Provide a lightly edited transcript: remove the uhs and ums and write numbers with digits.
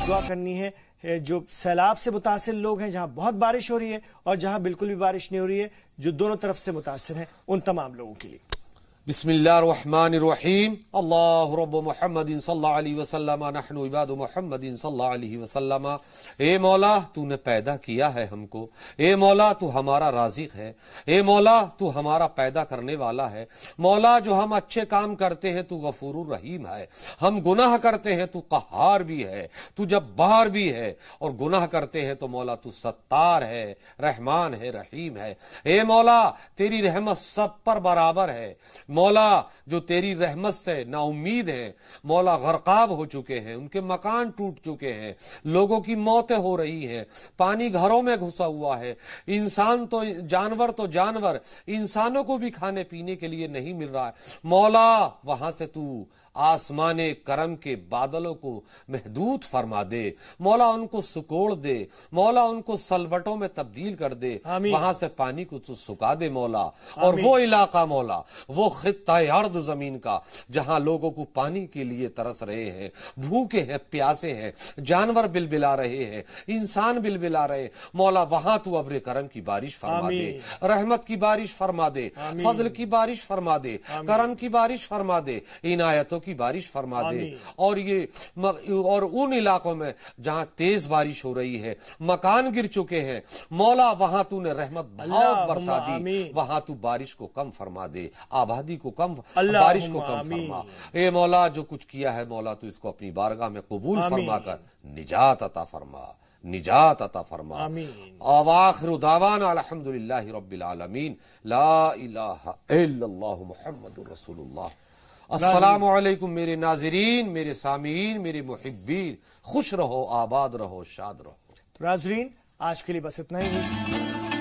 دعا کرنی ہے جو سیلاب سے متاثر لوگ ہیں، جہاں بہت بارش ہو رہی ہے اور جہاں بالکل بھی بارش نہیں ہو رہی ہے، جو دونوں طرف سے متاثر ہیں، ان تمام لوگوں کے لیے۔ بسم اللہ الرحمن الرحیم۔ اللہ رب محمد صلی اللہ علیہ وسلم، نحن عباد محمد صلی اللہ علیہ وسلم۔ اے مولا تو نے پیدا کیا ہے ہم کو، اے مولا تو ہمارا رازق ہے، اے مولا تو ہمارا پیدا کرنے والا ہے۔ مولا جو ہم اچھے کام کرتے ہیں تو غفور الرحیم ہے، ہم گناہ کرتے ہیں تو قہار بھی ہے، تو جبار بھی ہے، اور گناہ کرتے ہیں تو مولا تو ستار ہے، رحمان ہے، رحیم ہے۔ اے مولا تیری رحمت سب پر برابر ہے۔ مولا جو تیری رحمت سے نا امید ہیں، مولا غرقاب ہو چکے ہیں، ان کے مکان ٹوٹ چکے ہیں، لوگوں کی موتیں ہو رہی ہیں، پانی گھروں میں گھسا ہوا ہے، انسان تو جانور انسانوں کو بھی کھانے پینے کے لیے نہیں مل رہا ہے۔ مولا وہاں سے تو آسمان کرم کے بادلوں کو محدود فرما دے، مولا ان کو سکوڑ دے، مولا ان کو سلوٹوں میں تبدیل کر دے، وہاں سے پانی کو تو سکا دے مولا، اور وہ علاقہ مولا، وہ خطہ ارض زمین کا جہاں لوگوں کو پانی کے لیے ترس رہے ہیں، بھوکے ہیں، پیاسے ہیں، جانور بلبلا رہے ہیں، انسان بلبلا رہے ہیں، مولا وہاں تو ابر کرم کی بارش فرما دے، رحمت کی بارش فرما دے، فضل کی بارش فرما دے، کرم کی بارش فرما دے، عنایتوں کی بارش فرما دے، اور ان علاقوں میں جہاں تیز بارش ہو رہی ہے، مکان گر چکے ہیں، مولا وہاں تو نے رحمت بہت برسا دی، وہاں تو بارش کو کم فرما دے، آبادی کو کم، بارش کو کم فرما۔ اے مولا جو کچھ کیا ہے مولا تو اس کو اپنی بارگاہ میں قبول فرما کر نجات عطا فرما، نجات عطا فرما۔ آخر دعوانا الحمدللہ رب العالمین، لا الہ الا اللہ محمد رسول اللہ۔ السلام علیکم میرے ناظرین، میرے سامعین، میرے محبین، خوش رہو، آباد رہو، شاد رہو۔ ناظرین آج کے لیے بس اتنا ہی۔